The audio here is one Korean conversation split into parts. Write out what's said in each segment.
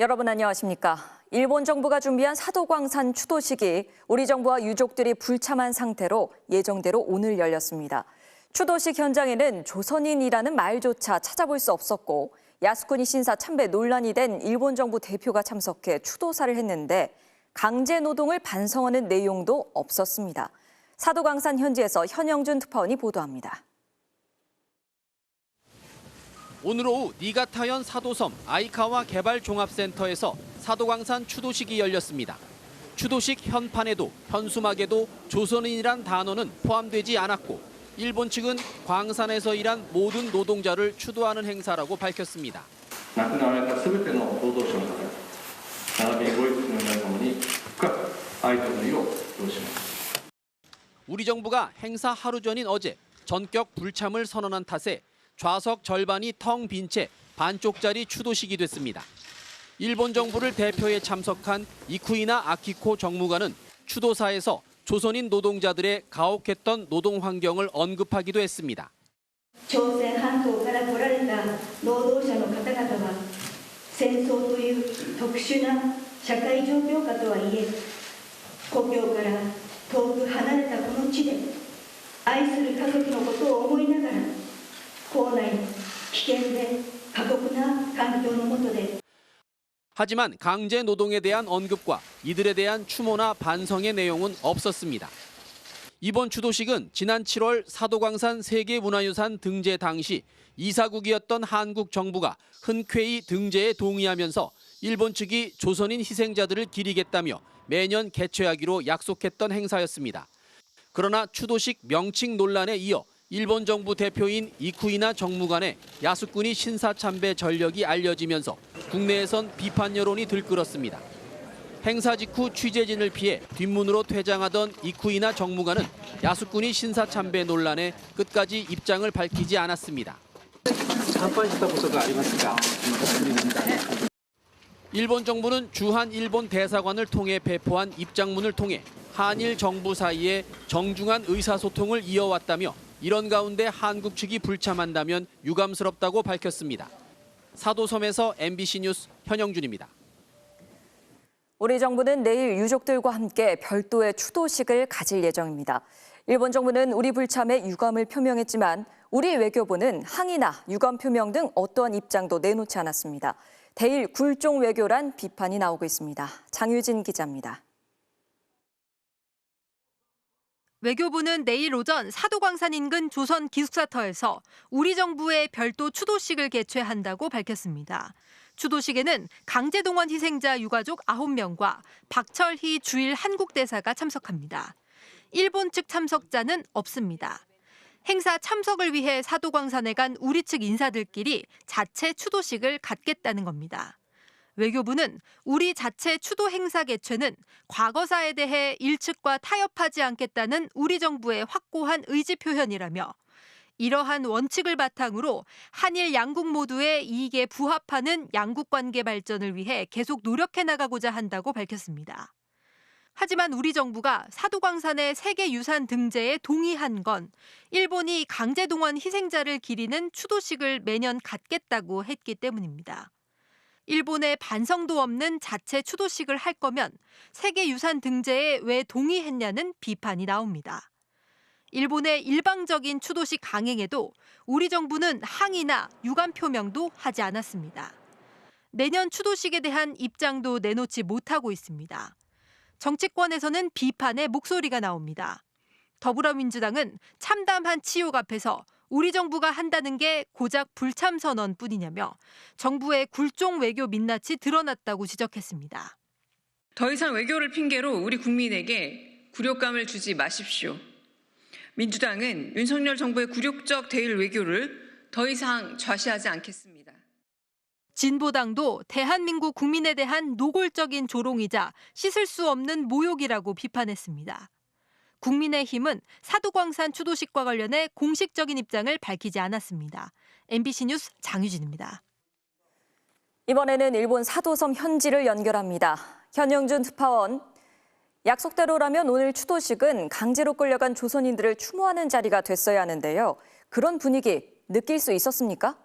여러분 안녕하십니까? 일본 정부가 준비한 사도광산 추도식이 우리 정부와 유족들이 불참한 상태로 예정대로 오늘 열렸습니다. 추도식 현장에는 조선인이라는 말조차 찾아볼 수 없었고 야스쿠니 신사 참배 논란이 된 일본 정부 대표가 참석해 추도사를 했는데 강제 노동을 반성하는 내용도 없었습니다. 사도광산 현지에서 현영준 특파원이 보도합니다. 오늘 오후 니가타현 사도섬 아이카와 개발종합센터에서 사도광산 추도식이 열렸습니다. 추도식 현판에도 현수막에도 조선인이란 단어는 포함되지 않았고 일본 측은 광산에서 일한 모든 노동자를 추도하는 행사라고 밝혔습니다. 우리 정부가 행사 하루 전인 어제 전격 불참을 선언한 탓에 좌석 절반이 텅 빈 채 반쪽짜리 추도식이 됐습니다. 일본 정부를 대표해 참석한 이쿠이나 아키코 정무관은 추도사에서 조선인 노동자들의 가혹했던 노동 환경을 언급하기도 했습니다. 朝鮮半島から来られた労働者の方々は戦争という特殊な社会状況下とはいえ故郷から遠く離れたこの地で愛する家族のことを思いながら校内危険で過酷な環境の下で 하지만 강제 노동에 대한 언급과 이들에 대한 추모나 반성의 내용은 없었습니다. 이번 추도식은 지난 7월 사도광산 세계문화유산 등재 당시 이사국이었던 한국 정부가 흔쾌히 등재에 동의하면서 일본 측이 조선인 희생자들을 기리겠다며 매년 개최하기로 약속했던 행사였습니다. 그러나 추도식 명칭 논란에 이어 일본 정부 대표인 이쿠이나 정무관의 야스쿠니 신사 참배 전력이 알려지면서 국내에선 비판 여론이 들끓었습니다. 행사 직후 취재진을 피해 뒷문으로 퇴장하던 이쿠이나 정무관은 야스쿠니 신사 참배 논란에 끝까지 입장을 밝히지 않았습니다. 일본 정부는 주한 일본 대사관을 통해 배포한 입장문을 통해 한일 정부 사이에 정중한 의사소통을 이어왔다며 이런 가운데 한국 측이 불참한다면 유감스럽다고 밝혔습니다. 사도섬에서 MBC 뉴스 현영준입니다. 우리 정부는 내일 유족들과 함께 별도의 추도식을 가질 예정입니다. 일본 정부는 우리 불참에 유감을 표명했지만 우리 외교부는 항의나 유감 표명 등 어떠한 입장도 내놓지 않았습니다. 대일 굴종 외교란 비판이 나오고 있습니다. 장유진 기자입니다. 외교부는 내일 오전 사도광산 인근 조선 기숙사터에서 우리 정부의 별도 추도식을 개최한다고 밝혔습니다. 추도식에는 강제동원 희생자 유가족 9명과 박철희 주일 한국대사가 참석합니다. 일본 측 참석자는 없습니다. 행사 참석을 위해 사도광산에 간 우리 측 인사들끼리 자체 추도식을 갖겠다는 겁니다. 외교부는 우리 자체 추도 행사 개최는 과거사에 대해 일측과 타협하지 않겠다는 우리 정부의 확고한 의지 표현이라며 이러한 원칙을 바탕으로 한일 양국 모두의 이익에 부합하는 양국 관계 발전을 위해 계속 노력해 나가고자 한다고 밝혔습니다. 하지만 우리 정부가 사도광산의 세계유산 등재에 동의한 건 일본이 강제동원 희생자를 기리는 추도식을 매년 갖겠다고 했기 때문입니다. 일본의 반성도 없는 자체 추도식을 할 거면 세계유산 등재에 왜 동의했냐는 비판이 나옵니다. 일본의 일방적인 추도식 강행에도 우리 정부는 항의나 유감 표명도 하지 않았습니다. 내년 추도식에 대한 입장도 내놓지 못하고 있습니다. 정치권에서는 비판의 목소리가 나옵니다. 더불어민주당은 참담한 치욕 앞에서 우리 정부가 한다는 게 고작 불참 선언뿐이냐며 정부의 굴종 외교 민낯이 드러났다고 지적했습니다. 더 이상 외교를 핑계로 우리 국민에게 굴욕감을 주지 마십시오. 민주당은 윤석열 정부의 굴욕적 대일 외교를 더 이상 좌시하지 않겠습니다. 진보당도 대한민국 국민에 대한 노골적인 조롱이자 씻을 수 없는 모욕이라고 비판했습니다. 국민의힘은 사도광산 추도식과 관련해 공식적인 입장을 밝히지 않았습니다. MBC 뉴스 장유진입니다. 이번에는 일본 사도섬 현지를 연결합니다. 현영준 특파원, 약속대로라면 오늘 추도식은 강제로 끌려간 조선인들을 추모하는 자리가 됐어야 하는데요. 그런 분위기 느낄 수 있었습니까?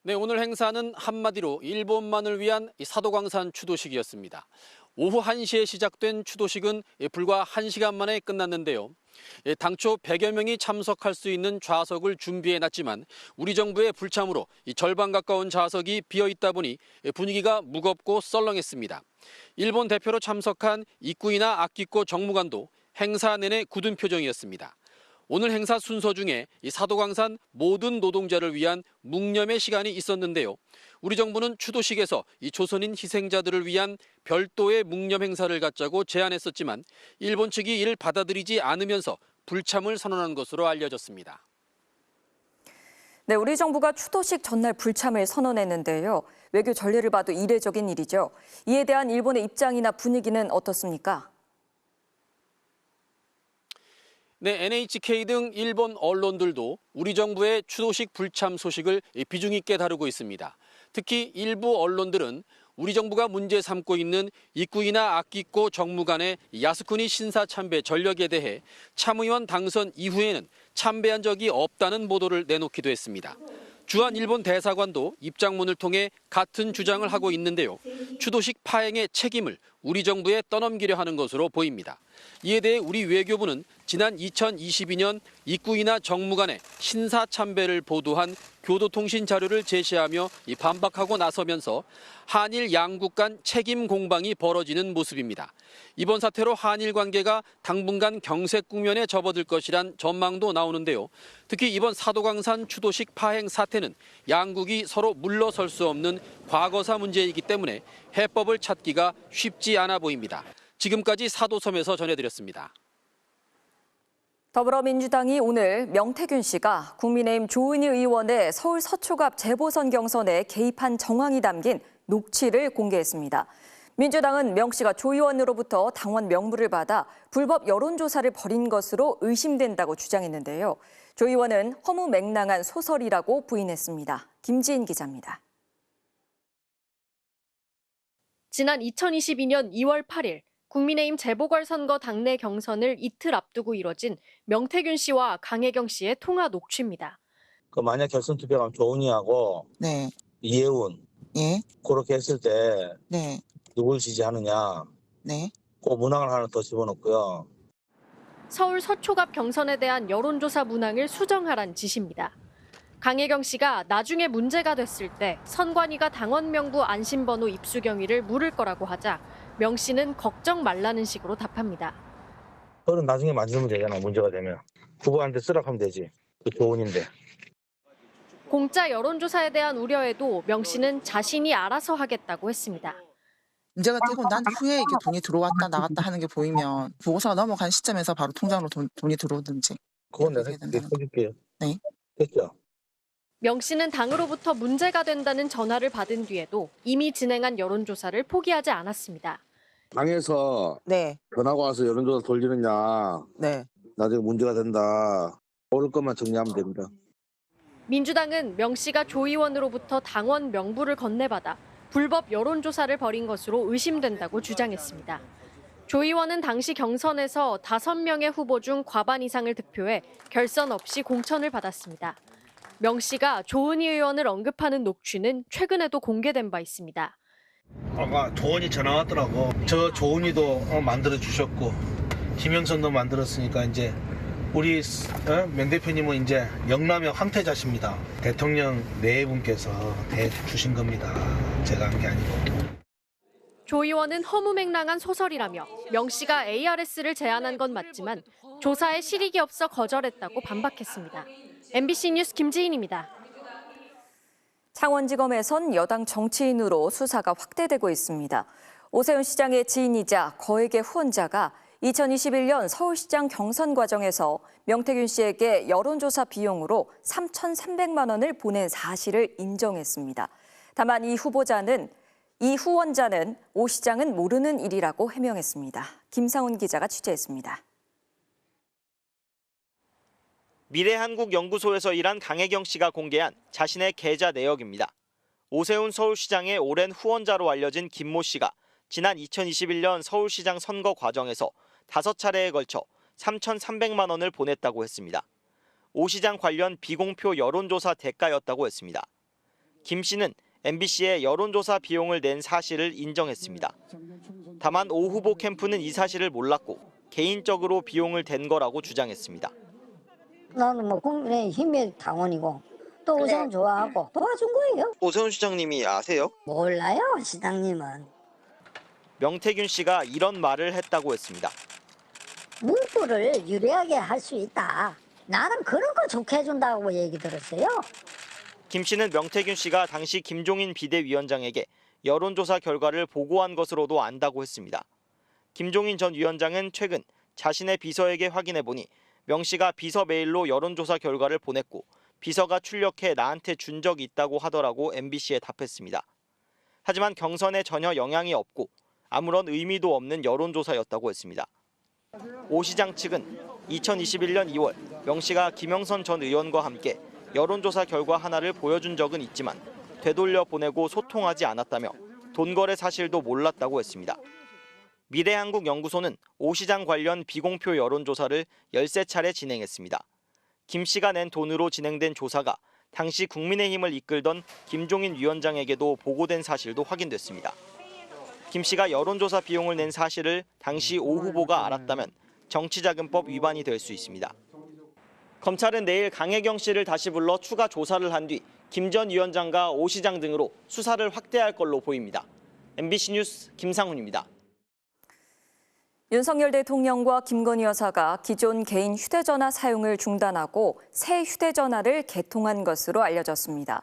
네, 오늘 행사는 한마디로 일본만을 위한 사도광산 추도식이었습니다. 오후 1시에 시작된 추도식은 불과 1시간 만에 끝났는데요. 당초 100여 명이 참석할 수 있는 좌석을 준비해놨지만 우리 정부의 불참으로 절반 가까운 좌석이 비어있다 보니 분위기가 무겁고 썰렁했습니다. 일본 대표로 참석한 이쿠이나 아키코 정무관도 행사 내내 굳은 표정이었습니다. 오늘 행사 순서 중에 사도광산 모든 노동자를 위한 묵념의 시간이 있었는데요. 우리 정부는 추도식에서 조선인 희생자들을 위한 별도의 묵념 행사를 갖자고 제안했었지만 일본 측이 이를 받아들이지 않으면서 불참을 선언한 것으로 알려졌습니다. 네, 우리 정부가 추도식 전날 불참을 선언했는데요. 외교 전례를 봐도 이례적인 일이죠. 이에 대한 일본의 입장이나 분위기는 어떻습니까? 네, NHK 등 일본 언론들도 우리 정부의 추도식 불참 소식을 비중 있게 다루고 있습니다. 특히 일부 언론들은 우리 정부가 문제 삼고 있는 이쿠이나 아키코 정무관의 야스쿠니 신사 참배 전력에 대해 참의원 당선 이후에는 참배한 적이 없다는 보도를 내놓기도 했습니다. 주한 일본 대사관도 입장문을 통해 같은 주장을 하고 있는데요. 추도식 파행의 책임을 우리 정부에 떠넘기려 하는 것으로 보입니다. 이에 대해 우리 외교부는 지난 2022년 이쿠이나 정무관의 신사 참배를 보도한 교도통신 자료를 제시하며 반박하고 나서면서 한일 양국 간 책임 공방이 벌어지는 모습입니다. 이번 사태로 한일 관계가 당분간 경색 국면에 접어들 것이란 전망도 나오는데요. 특히 이번 사도광산 추도식 파행 사태는 양국이 서로 물러설 수 없는 과거사 문제이기 때문에 해법을 찾기가 쉽지 않아 보입니다. 지금까지 사도섬에서 전해드렸습니다. 더불어민주당이 오늘 명태균 씨가 국민의힘 조은희 의원의 서울 서초갑 재보선 경선에 개입한 정황이 담긴 녹취를 공개했습니다. 민주당은 명 씨가 조 의원으로부터 당원 명부를 받아 불법 여론조사를 벌인 것으로 의심된다고 주장했는데요. 조 의원은 허무맹랑한 소설이라고 부인했습니다. 김지인 기자입니다. 지난 2022년 2월 8일 국민의힘 재보궐선거 당내 경선을 이틀 앞두고 이뤄진 명태균 씨와 강혜경 씨의 통화 녹취입니다. 만약 결선 투표하면 조은희하고 네. 이혜훈 예. 그렇게 했을 때 네. 누굴 지지하느냐 네. 그 문항을 하나 더 집어넣고요. 서울 서초갑 경선에 대한 여론조사 문항을 수정하란 지시입니다. 강혜경 씨가 나중에 문제가 됐을 때 선관위가 당원 명부 안심번호 입수 경위를 물을 거라고 하자 명 씨는 걱정 말라는 식으로 답합니다. 그건 나중에 만지면 되잖아. 문제가 되면. 후보한테 쓰라고 하면 되지. 그 조은인데. 공짜 여론조사에 대한 우려에도 명 씨는 자신이 알아서 하겠다고 했습니다. 문제가 되고 난 후에 이게 돈이 들어왔다 나갔다 하는 게 보이면 보고서가 넘어간 시점에서 바로 통장으로 돈이 들어오든지. 그건 내가 그렇게 해야 된다는 해줄게요. 네. 됐죠? 명 씨는 당으로부터 문제가 된다는 전화를 받은 뒤에도 이미 진행한 여론조사를 포기하지 않았습니다. 당에서 네. 전화가 와서 여론조사 돌리느냐, 네. 나중에 문제가 된다. 옳을 것만 정리하면 됩니다. 민주당은 명 씨가 조 의원으로부터 당원 명부를 건네받아 불법 여론조사를 벌인 것으로 의심된다고 주장했습니다. 조 의원은 당시 경선에서 5명의 후보 중 과반 이상을 득표해 결선 없이 공천을 받았습니다. 명 씨가 조은희 의원을 언급하는 녹취는 최근에도 공개된 바 있습니다. 아까 조은희 전화 왔더라고. 저 조은희도 만들어 주셨고 김영선도 만들었으니까 이제 우리 명 대표님은 이제 영남의 황태자십니다. 대통령 네 분께서 대주신 겁니다. 제가 한 게 아니고. 조 의원은 허무맹랑한 소설이라며 명 씨가 ARS를 제안한 건 맞지만 조사에 실익이 없어 거절했다고 반박했습니다. MBC 뉴스 김지인입니다. 창원지검에선 여당 정치인으로 수사가 확대되고 있습니다. 오세훈 시장의 지인이자 거액의 후원자가 2021년 서울시장 경선 과정에서 명태균 씨에게 여론조사 비용으로 3,300만 원을 보낸 사실을 인정했습니다. 다만 이 후원자는 오 시장은 모르는 일이라고 해명했습니다. 김상훈 기자가 취재했습니다. 미래한국연구소에서 일한 강혜경 씨가 공개한 자신의 계좌 내역입니다. 오세훈 서울시장의 오랜 후원자로 알려진 김모 씨가 지난 2021년 서울시장 선거 과정에서 5차례에 걸쳐 3,300만 원을 보냈다고 했습니다. 오 시장 관련 비공표 여론조사 대가였다고 했습니다. 김 씨는 MBC에 여론조사 비용을 낸 사실을 인정했습니다. 다만 오 후보 캠프는 이 사실을 몰랐고 개인적으로 비용을 댄 거라고 주장했습니다. 나는 뭐 국민의힘의 당원이고 또 오세훈 좋아하고 도와준 거예요. 오세훈 시장님이 아세요? 몰라요, 시장님은. 명태균 씨가 이런 말을 했다고 했습니다. 문구를 유리하게 할 수 있다. 나는 그런 거 좋게 해준다고 얘기 들었어요. 김 씨는 명태균 씨가 당시 김종인 비대위원장에게 여론조사 결과를 보고한 것으로도 안다고 했습니다. 김종인 전 위원장은 최근 자신의 비서에게 확인해보니 명 씨가 비서 메일로 여론조사 결과를 보냈고 비서가 출력해 나한테 준 적이 있다고 하더라고 MBC에 답했습니다. 하지만 경선에 전혀 영향이 없고 아무런 의미도 없는 여론조사였다고 했습니다. 오 시장 측은 2021년 2월 명 씨가 김영선 전 의원과 함께 여론조사 결과 하나를 보여준 적은 있지만 되돌려 보내고 소통하지 않았다며 돈 거래 사실도 몰랐다고 했습니다. 미래한국연구소는 오 시장 관련 비공표 여론조사를 13차례 진행했습니다. 김 씨가 낸 돈으로 진행된 조사가 당시 국민의힘을 이끌던 김종인 위원장에게도 보고된 사실도 확인됐습니다. 김 씨가 여론조사 비용을 낸 사실을 당시 오 후보가 알았다면 정치자금법 위반이 될 수 있습니다. 검찰은 내일 강혜경 씨를 다시 불러 추가 조사를 한 뒤 김 전 위원장과 오 시장 등으로 수사를 확대할 걸로 보입니다. MBC 뉴스 김상훈입니다. 윤석열 대통령과 김건희 여사가 기존 개인 휴대전화 사용을 중단하고 새 휴대전화를 개통한 것으로 알려졌습니다.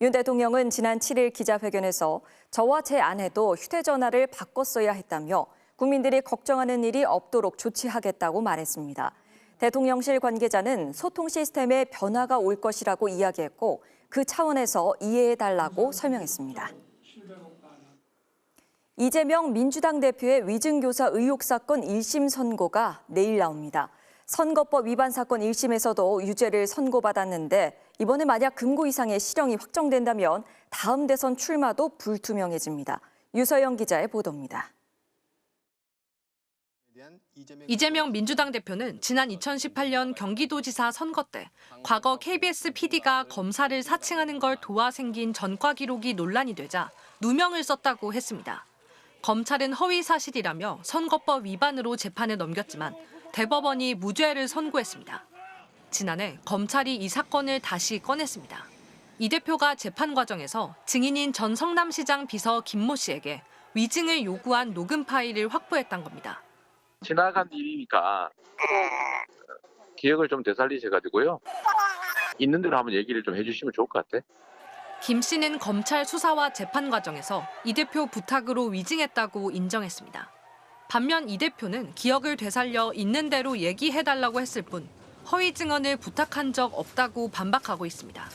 윤 대통령은 지난 7일 기자회견에서 저와 제 아내도 휴대전화를 바꿨어야 했다며 국민들이 걱정하는 일이 없도록 조치하겠다고 말했습니다. 대통령실 관계자는 소통 시스템에 변화가 올 것이라고 이야기했고 그 차원에서 이해해달라고 설명했습니다. 이재명 민주당 대표의 위증교사 의혹 사건 1심 선고가 내일 나옵니다. 선거법 위반 사건 1심에서도 유죄를 선고받았는데 이번에 만약 금고 이상의 실형이 확정된다면 다음 대선 출마도 불투명해집니다. 유서영 기자의 보도입니다. 이재명 민주당 대표는 지난 2018년 경기도지사 선거 때 과거 KBS PD가 검사를 사칭하는 걸 도와 생긴 전과 기록이 논란이 되자 누명을 썼다고 했습니다. 검찰은 허위 사실이라며 선거법 위반으로 재판에 넘겼지만 대법원이 무죄를 선고했습니다. 지난해 검찰이 이 사건을 다시 꺼냈습니다. 이 대표가 재판 과정에서 증인인 전 성남시장 비서 김모 씨에게 위증을 요구한 녹음 파일을 확보했던 겁니다. 지나간 일이니까 기억을 좀 되살리셔가지고요. 있는 대로 한번 얘기를 좀 해주시면 좋을 것 같아. 김 씨는 검찰 수사와 재판 과정에서 이 대표 부탁으로 위증했다고 인정했습니다. 반면 이 대표는 기억을 되살려 있는 대로 얘기해달라고 했을 뿐 허위 증언을 부탁한 적 없다고 반박하고 있습니다.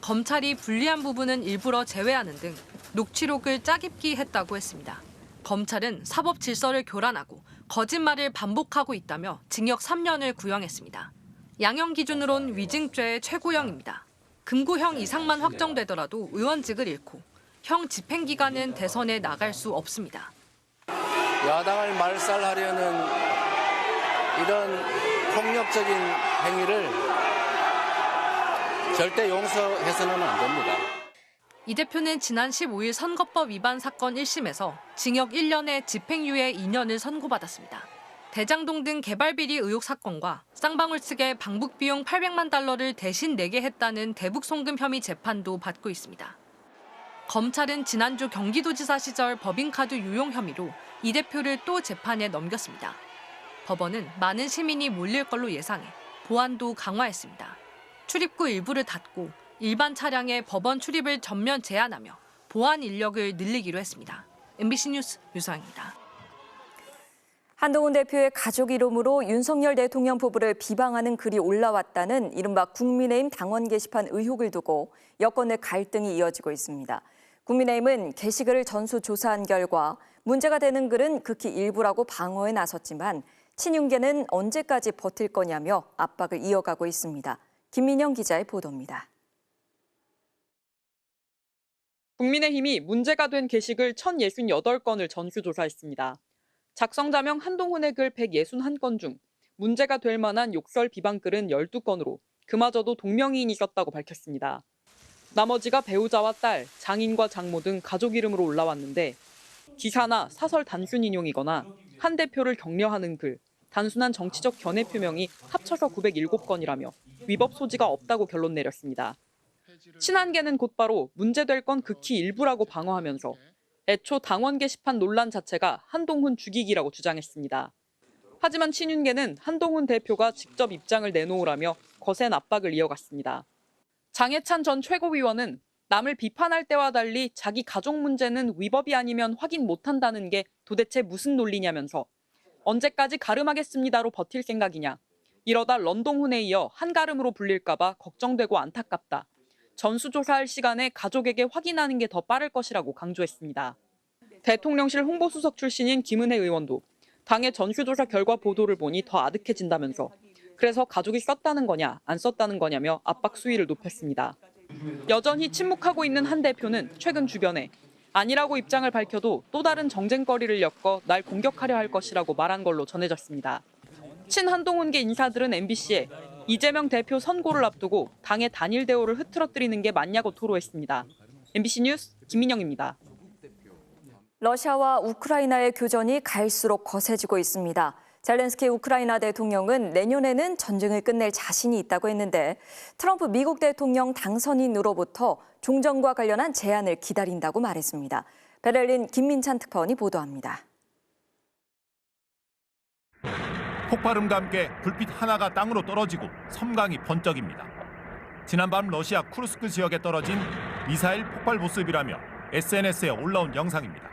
검찰이 불리한 부분은 일부러 제외하는 등 녹취록을 짜깁기 했다고 했습니다. 검찰은 사법 질서를 교란하고 거짓말을 반복하고 있다며 징역 3년을 구형했습니다. 양형 기준으론 위증죄의 최고형입니다. 금고형 이상만 확정되더라도 의원직을 잃고 형 집행기간은 대선에 나갈 수 없습니다. 야당을 말살하려는 이런 폭력적인 행위를 절대 용서해서는 안 됩니다. 이 대표는 지난 15일 선거법 위반 사건 1심에서 징역 1년에 집행유예 2년을 선고받았습니다. 대장동 등 개발비리 의혹 사건과 쌍방울 측에 방북 비용 800만 달러를 대신 내게 했다는 대북 송금 혐의 재판도 받고 있습니다. 검찰은 지난주 경기도지사 시절 법인카드 유용 혐의로 이 대표를 또 재판에 넘겼습니다. 법원은 많은 시민이 몰릴 걸로 예상해 보안도 강화했습니다. 출입구 일부를 닫고 일반 차량의 법원 출입을 전면 제한하며 보안 인력을 늘리기로 했습니다. MBC 뉴스 유서영입니다. 한동훈 대표의 가족 이름으로 윤석열 대통령 부부를 비방하는 글이 올라왔다는 이른바 국민의힘 당원 게시판 의혹을 두고 여권 내 갈등이 이어지고 있습니다. 국민의힘은 게시글을 전수조사한 결과 문제가 되는 글은 극히 일부라고 방어에 나섰지만 친윤계는 언제까지 버틸 거냐며 압박을 이어가고 있습니다. 김민영 기자의 보도입니다. 국민의힘이 문제가 된 게시글 1,068건을 전수조사했습니다. 작성자명 한동훈의 글 161건 중 문제가 될 만한 욕설 비방글은 12건으로 그마저도 동명이인이 썼다고 밝혔습니다. 나머지가 배우자와 딸, 장인과 장모 등 가족 이름으로 올라왔는데 기사나 사설 단순 인용이거나 한 대표를 격려하는 글, 단순한 정치적 견해 표명이 합쳐서 907건이라며 위법 소지가 없다고 결론 내렸습니다. 친한계는 곧바로 문제될 건 극히 일부라고 방어하면서 애초 당원 게시판 논란 자체가 한동훈 죽이기라고 주장했습니다. 하지만 친윤계는 한동훈 대표가 직접 입장을 내놓으라며 거센 압박을 이어갔습니다. 장해찬 전 최고위원은 남을 비판할 때와 달리 자기 가족 문제는 위법이 아니면 확인 못한다는 게 도대체 무슨 논리냐면서 언제까지 가름하겠습니다로 버틸 생각이냐. 이러다 런동훈에 이어 한가름으로 불릴까 봐 걱정되고 안타깝다. 전수조사할 시간에 가족에게 확인하는 게 더 빠를 것이라고 강조했습니다. 대통령실 홍보수석 출신인 김은혜 의원도 당의 전수조사 결과 보도를 보니 더 아득해진다면서 그래서 가족이 썼다는 거냐 안 썼다는 거냐며 압박 수위를 높였습니다. 여전히 침묵하고 있는 한 대표는 최근 주변에 아니라고 입장을 밝혀도 또 다른 정쟁거리를 엮어 날 공격하려 할 것이라고 말한 걸로 전해졌습니다. 친한동훈계 인사들은 MBC에 이재명 대표 선고를 앞두고 당의 단일 대우를 흐트러뜨리는 게 맞냐고 토로했습니다. MBC 뉴스 김민영입니다. 러시아와 우크라이나의 교전이 갈수록 거세지고 있습니다. 젤렌스키 우크라이나 대통령은 내년에는 전쟁을 끝낼 자신이 있다고 했는데 트럼프 미국 대통령 당선인으로부터 종전과 관련한 제안을 기다린다고 말했습니다. 베를린 김민찬 특파원이 보도합니다. 폭발음과 함께 불빛 하나가 땅으로 떨어지고 섬광이 번쩍입니다. 지난밤 러시아 쿠르스크 지역에 떨어진 미사일 폭발 모습이라며 SNS에 올라온 영상입니다.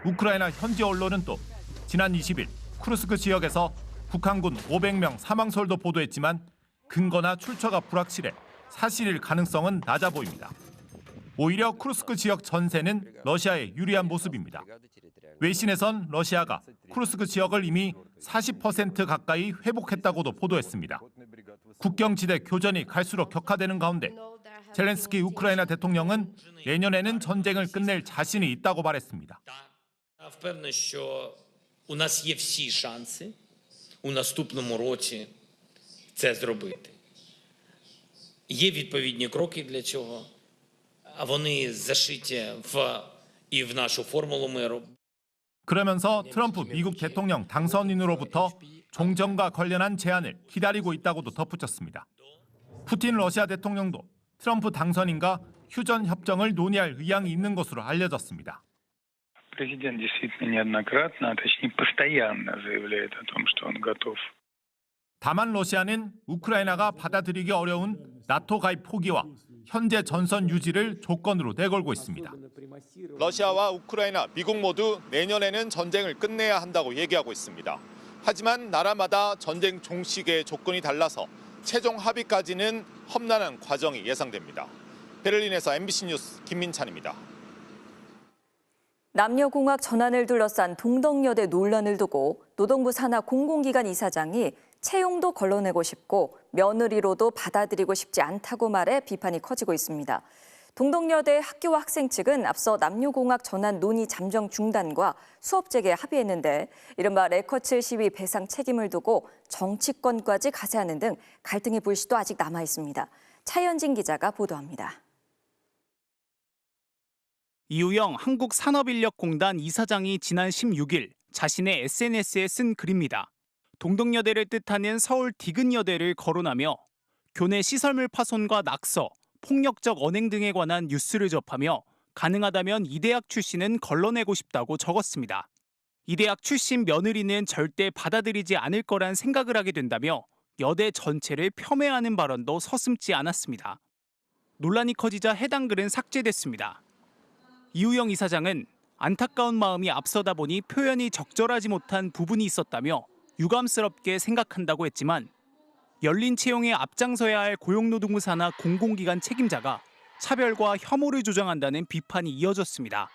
우크라이나 현지 언론은 또 지난 20일 쿠르스크 지역에서 북한군 500명 사망설도 보도했지만 근거나 출처가 불확실해 사실일 가능성은 낮아 보입니다. 오히려 쿠르스크 지역 전세는 러시아에 유리한 모습입니다. 외신에선 러시아가 쿠르스크 지역을 이미 40% 가까이 회복했다고도 보도했습니다. 국경지대 교전이 갈수록 격화되는 가운데 젤렌스키 우크라이나 대통령은 내년에는 전쟁을 끝낼 자신이 있다고 말했습니다. Впевнений, що у нас є всі шанси у наступному році це зробити. Є відповідні кроки для цього, а вони зашиті в нашу формулу миру. 그러면서 트럼프 미국 대통령 당선인으로부터 종전과 관련한 제안을 기다리고 있다고도 덧붙였습니다. 푸틴 러시아 대통령도 트럼프 당선인과 휴전 협정을 논의할 의향이 있는 것으로 알려졌습니다. Президент действительно неоднократно, а точнее постоянно заявляет о том, что он готов. 다만 러시아는 우크라이나가 받아들이기 어려운 나토 가입 포기와 현재 전선 유지를 조건으로 내걸고 있습니다. 러시아와 우크라이나, 미국 모두 내년에는 전쟁을 끝내야 한다고 얘기하고 있습니다. 하지만 나라마다 전쟁 종식의 조건이 달라서 최종 합의까지는 험난한 과정이 예상됩니다. 베를린에서 MBC 뉴스 김민찬입니다. 남녀공학 전환을 둘러싼 동덕여대 논란을 두고 노동부 산하 공공기관 이사장이 채용도 걸러내고 싶고 며느리로도 받아들이고 싶지 않다고 말해 비판이 커지고 있습니다. 동덕여대 학교와 학생 측은 앞서 남녀공학 전환 논의 잠정 중단과 수업 재개에 합의했는데 이른바 레커칠 시위 배상 책임을 두고 정치권까지 가세하는 등 갈등의 불씨도 아직 남아 있습니다. 차현진 기자가 보도합니다. 이우영 한국산업인력공단 이사장이 지난 16일 자신의 SNS에 쓴 글입니다. 동덕여대를 뜻하는 서울 디귿여대를 거론하며 교내 시설물 파손과 낙서, 폭력적 언행 등에 관한 뉴스를 접하며 가능하다면 이 대학 출신은 걸러내고 싶다고 적었습니다. 이 대학 출신 며느리는 절대 받아들이지 않을 거란 생각을 하게 된다며 여대 전체를 폄훼하는 발언도 서슴지 않았습니다. 논란이 커지자 해당 글은 삭제됐습니다. 이우영 이사장은 안타까운 마음이 앞서다 보니 표현이 적절하지 못한 부분이 있었다며 유감스럽게 생각한다고 했지만 열린 채용에 앞장서야 할 고용노동부 산하 공공기관 책임자가 차별과 혐오를 조장한다는 비판이 이어졌습니다.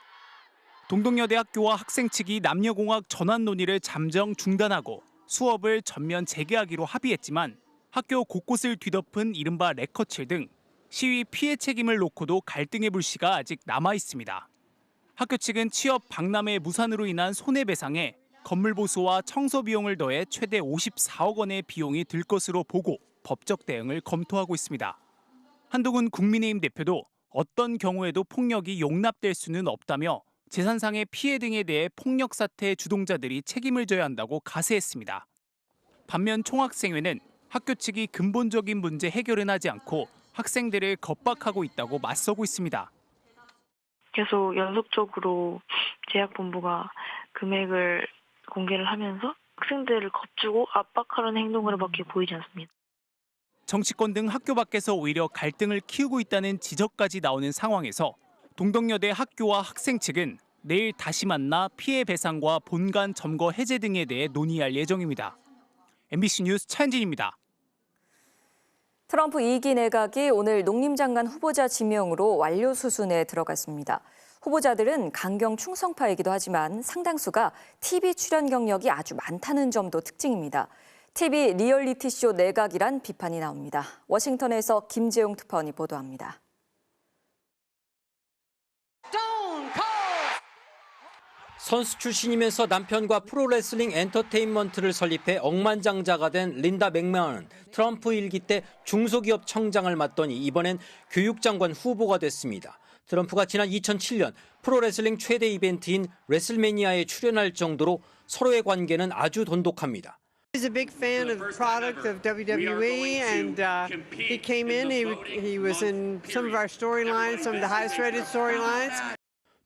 동덕여대 학교와 학생 측이 남녀공학 전환 논의를 잠정 중단하고 수업을 전면 재개하기로 합의했지만 학교 곳곳을 뒤덮은 이른바 레커칠 등 시위 피해 책임을 놓고도 갈등의 불씨가 아직 남아 있습니다. 학교 측은 취업 박람회 무산으로 인한 손해배상에 건물 보수와 청소 비용을 더해 최대 54억 원의 비용이 들 것으로 보고 법적 대응을 검토하고 있습니다. 한동훈 국민의힘 대표도 어떤 경우에도 폭력이 용납될 수는 없다며 재산상의 피해 등에 대해 폭력 사태의 주동자들이 책임을 져야 한다고 가세했습니다. 반면 총학생회는 학교 측이 근본적인 문제 해결은 하지 않고 학생들을 겁박하고 있다고 맞서고 있습니다. 계속 연속적으로 제약본부가 금액을 공개를 하면서 학생들을 겁주고 압박하려는 행동으로밖에 보이지 않습니다. 정치권 등 학교 밖에서 오히려 갈등을 키우고 있다는 지적까지 나오는 상황에서 동덕여대 학교와 학생 측은 내일 다시 만나 피해 배상과 본관 점거 해제 등에 대해 논의할 예정입니다. MBC 뉴스 차현진입니다. 트럼프 2기 내각이 오늘 농림장관 후보자 지명으로 완료 수순에 들어갔습니다. 후보자들은 강경 충성파이기도 하지만 상당수가 TV 출연 경력이 아주 많다는 점도 특징입니다. TV 리얼리티쇼 내각이란 비판이 나옵니다. 워싱턴에서 김재용 특파원이 보도합니다. 선수 출신이면서 남편과 프로레슬링 엔터테인먼트를 설립해 억만장자가 된 린다 맥메언은 트럼프 1기 때 중소기업 청장을 맡더니 이번엔 교육장관 후보가 됐습니다. 트럼프가 지난 2007년 프로레슬링 최대 이벤트인 레슬매니아에 출연할 정도로 서로의 관계는 아주 돈독합니다. He's a big fan of the product of WWE, and he came in. He was in some of our storylines, some of the highest rated storylines.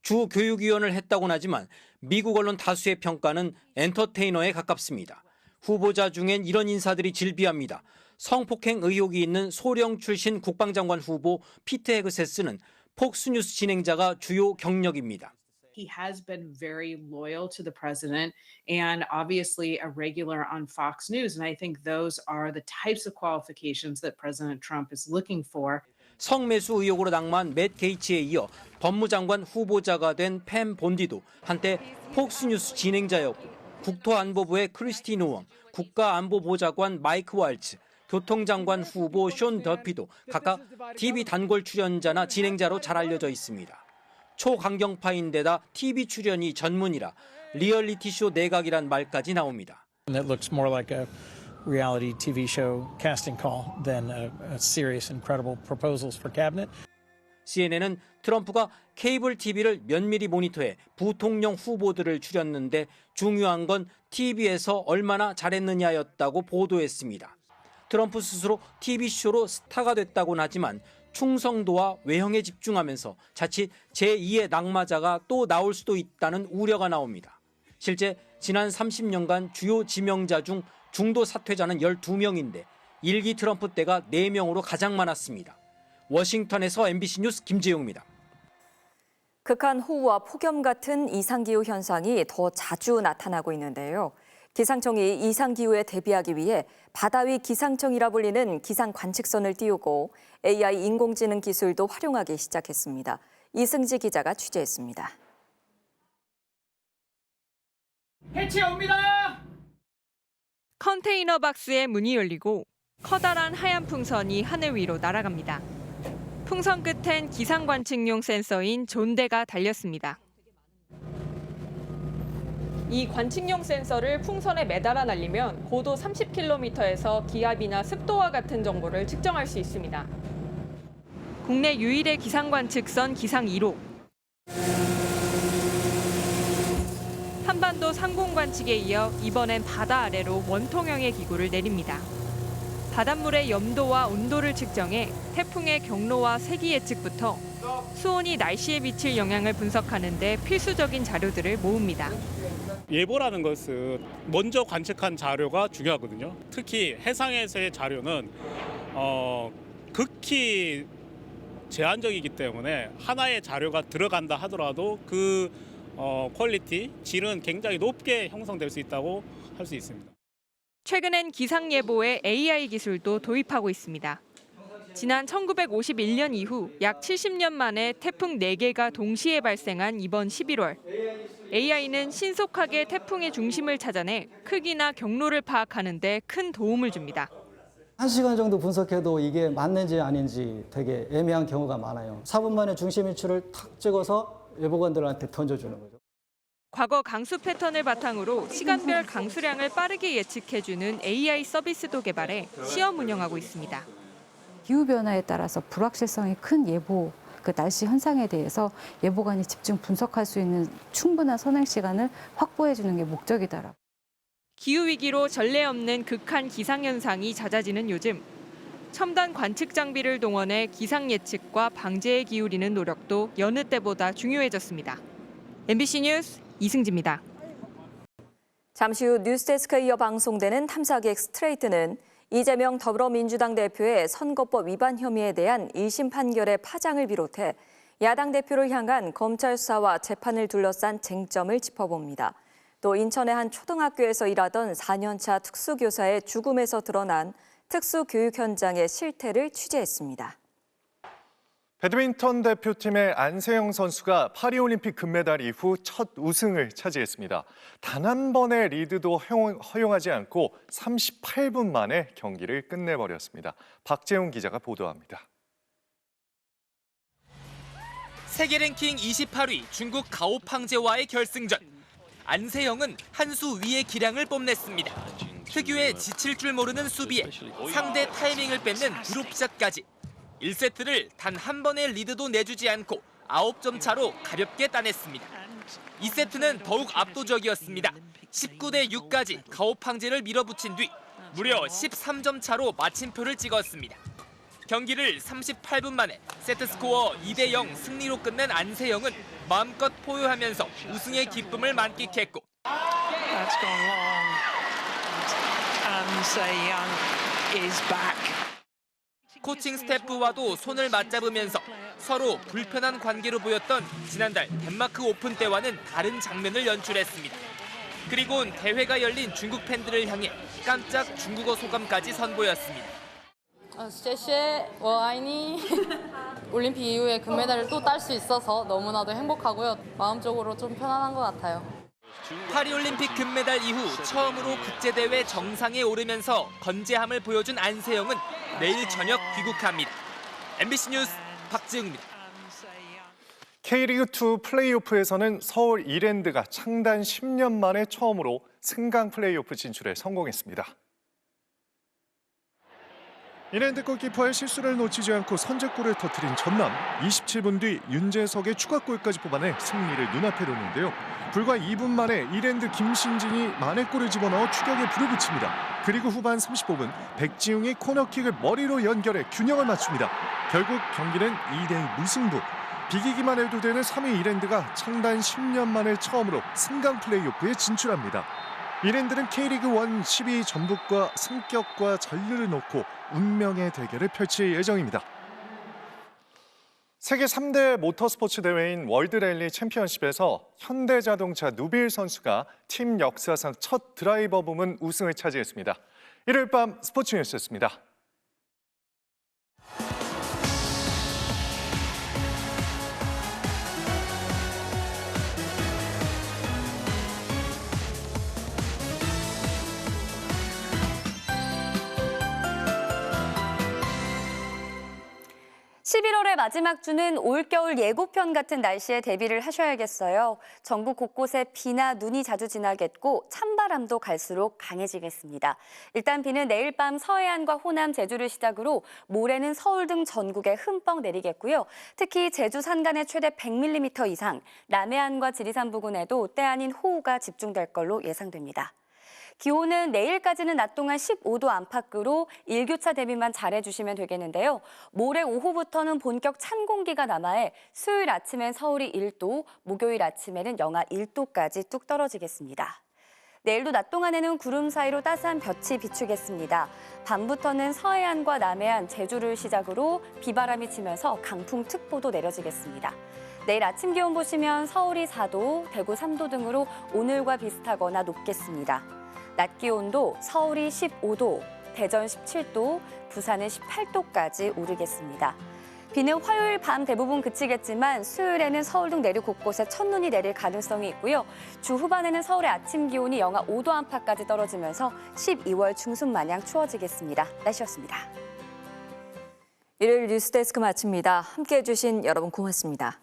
주 교육위원을 했다고는 하지만 미국 언론 다수의 평가는 엔터테이너에 가깝습니다. 후보자 중엔 이런 인사들이 질비합니다. 성폭행 의혹이 있는 소령 출신 국방장관 후보 피트 헤그세스는 폭스뉴스 진행자가 주요 경력입니다. He has been very loyal to the president and obviously a regular on Fox News. And I think those are the types of qualifications that President Trump is looking for. 성매수 의혹으로 낙마한 맷 게이츠에 이어 법무장관 후보자가 된 팸 본디도 한때 폭스뉴스 진행자였고 국토안보부의 크리스티 노엄, 국가안보보좌관 마이크 왈츠, 교통장관 후보 숀 더피도 각각 TV 단골 출연자나 진행자로 잘 알려져 있습니다. 초강경파인데다 TV 출연이 전문이라 리얼리티쇼 내각이란 말까지 나옵니다. That looks more like a reality TV show casting call than a serious and credible proposals for cabinet. CNN은 트럼프가 케이블 TV를 면밀히 모니터해 부통령 후보들을 추렸는데 중요한 건 TV에서 얼마나 잘했느냐였다고 보도했습니다. 트럼프 스스로 TV쇼로 스타가 됐다고는 하지만 충성도와 외형에 집중하면서 자칫 제2의 낙마자가 또 나올 수도 있다는 우려가 나옵니다. 실제 지난 30년간 주요 지명자 중 중도 사퇴자는 12명인데 1기 트럼프 때가 4명으로 가장 많았습니다. 워싱턴에서 MBC 뉴스 김재용입니다. 극한 호우와 폭염 같은 이상기후 현상이 더 자주 나타나고 있는데요. 기상청이 이상기후에 대비하기 위해 바다 위 기상청이라 불리는 기상 관측선을 띄우고 AI 인공지능 기술도 활용하기 시작했습니다. 이승지 기자가 취재했습니다. 해체 옵니다. 컨테이너 박스의 문이 열리고 커다란 하얀 풍선이 하늘 위로 날아갑니다. 풍선 끝엔 기상 관측용 센서인 존대가 달렸습니다. 이 관측용 센서를 풍선에 매달아 날리면 고도 30km에서 기압이나 습도와 같은 정보를 측정할 수 있습니다. 국내 유일의 기상 관측선 기상 1호. 한반도 상공 관측에 이어 이번엔 바다 아래로 원통형의 기구를 내립니다. 바닷물의 염도와 온도를 측정해 태풍의 경로와 세기 예측부터 수온이 날씨에 미칠 영향을 분석하는 데 필수적인 자료들을 모읍니다. 예보라는 것은 먼저 관측한 자료가 중요하거든요. 특히 해상에서의 자료는 극히 제한적이기 때문에 하나의 자료가 들어간다 하더라도 그 퀄리티, 질은 굉장히 높게 형성될 수 있다고 할 수 있습니다. 최근엔 기상 예보에 AI 기술도 도입하고 있습니다. 지난 1951년 이후 약 70년 만에 태풍 4개가 동시에 발생한 이번 11월. AI는 신속하게 태풍의 중심을 찾아내 크기나 경로를 파악하는 데 큰 도움을 줍니다. 1시간 정도 분석해도 이게 맞는지 아닌지 되게 애매한 경우가 많아요. 4분 만에 중심 위치를 탁 찍어서 예보관들한테 던져주는 거죠. 과거 강수 패턴을 바탕으로 시간별 강수량을 빠르게 예측해주는 AI 서비스도 개발해 시험 운영하고 있습니다. 기후변화에 따라서 불확실성이 큰 예보 그 날씨 현상에 대해서 예보관이 집중 분석할 수 있는 충분한 선행 시간을 확보해 주는 게 목적이다라고. 기후위기로 전례 없는 극한 기상현상이 잦아지는 요즘 첨단 관측 장비를 동원해 기상 예측과 방제에 기울이는 노력도 여느 때보다 중요해졌습니다. MBC 뉴스 이승지입니다. 잠시 후 뉴스데스크에 이어 방송되는 탐사기획 스트레이트는 이재명 더불어민주당 대표의 선거법 위반 혐의에 대한 1심 판결의 파장을 비롯해 야당 대표를 향한 검찰 수사와 재판을 둘러싼 쟁점을 짚어봅니다. 또 인천의 한 초등학교에서 일하던 4년차 특수교사의 죽음에서 드러난 특수교육 현장의 실태를 취재했습니다. 배드민턴 대표팀의 안세영 선수가 파리올림픽 금메달 이후 첫 우승을 차지했습니다. 단 한 번의 리드도 허용하지 않고 38분 만에 경기를 끝내버렸습니다. 박재훈 기자가 보도합니다. 세계 랭킹 28위 중국 가오팡제와의 결승전. 안세영은 한 수 위의 기량을 뽐냈습니다. 특유의 지칠 줄 모르는 수비에 상대 타이밍을 뺏는 드롭샷까지. 1세트를 단 한 번의 리드도 내주지 않고 9점 차로 가볍게 따냈습니다. 2세트는 더욱 압도적이었습니다. 19대 6까지 가오팡제를 밀어붙인 뒤 무려 13점 차로 마침표를 찍었습니다. 경기를 38분 만에 세트스코어 2대 0 승리로 끝낸 안세영은 마음껏 포효하면서 우승의 기쁨을 만끽했고 That's gone long. And Se-young is back. 코칭 스태프와도 손을 맞잡으면서 서로 불편한 관계로 보였던 지난달 덴마크 오픈 때와는 다른 장면을 연출했습니다. 그리고는 대회가 열린 중국 팬들을 향해 깜짝 중국어 소감까지 선보였습니다. 谢谢我爱你. 올림픽 이후에 금메달을 또 딸 수 있어서 너무나도 행복하고요. 마음적으로 좀 편안한 것 같아요. 파리올림픽 금메달 이후 처음으로 국제대회 정상에 오르면서 건재함을 보여준 안세영은 내일 저녁 귀국합니다. MBC 뉴스 박지웅입니다. K리그2 플레이오프에서는 서울 이랜드가 창단 10년 만에 처음으로 승강 플레이오프 진출에 성공했습니다. 이랜드 골키퍼의 실수를 놓치지 않고 선제골을 터뜨린 전남. 27분 뒤 윤재석의 추가골까지 뽑아내 승리를 눈앞에 뒀는데요. 불과 2분 만에 이랜드 김신진이 만회골을 집어넣어 추격에 불을 붙입니다. 그리고 후반 35분 백지웅이 코너킥을 머리로 연결해 균형을 맞춥니다. 결국 경기는 2대2 무승부. 비기기만 해도 되는 3위 이랜드가 창단 10년 만에 처음으로 승강 플레이오프에 진출합니다. 이랜드는 K리그1 10위 전북과 승격과 전류를 놓고 운명의 대결을 펼칠 예정입니다. 세계 3대 모터스포츠 대회인 월드랠리 챔피언십에서 현대자동차 누빌 선수가 팀 역사상 첫 드라이버 부문 우승을 차지했습니다. 일요일 밤 스포츠 뉴스였습니다. 11월의 마지막 주는 올겨울 예고편 같은 날씨에 대비를 하셔야겠어요. 전국 곳곳에 비나 눈이 자주 지나겠고 찬바람도 갈수록 강해지겠습니다. 일단 비는 내일 밤 서해안과 호남, 제주를 시작으로 모레는 서울 등 전국에 흠뻑 내리겠고요. 특히 제주 산간에 최대 100mm 이상, 남해안과 지리산 부근에도 때 아닌 호우가 집중될 걸로 예상됩니다. 기온은 내일까지는 낮 동안 15도 안팎으로 일교차 대비만 잘해주시면 되겠는데요. 모레 오후부터는 본격 찬 공기가 남하해 수요일 아침엔 서울이 1도, 목요일 아침에는 영하 1도까지 뚝 떨어지겠습니다. 내일도 낮 동안에는 구름 사이로 따스한 볕이 비추겠습니다. 밤부터는 서해안과 남해안, 제주를 시작으로 비바람이 치면서 강풍특보도 내려지겠습니다. 내일 아침 기온 보시면 서울이 4도, 대구 3도 등으로 오늘과 비슷하거나 높겠습니다. 낮 기온도 서울이 15도, 대전 17도, 부산은 18도까지 오르겠습니다. 비는 화요일 밤 대부분 그치겠지만 수요일에는 서울 등 내륙 곳곳에 첫눈이 내릴 가능성이 있고요. 주 후반에는 서울의 아침 기온이 영하 5도 안팎까지 떨어지면서 12월 중순 마냥 추워지겠습니다. 날씨였습니다. 일요일 뉴스데스크 마칩니다. 함께해 주신 여러분 고맙습니다.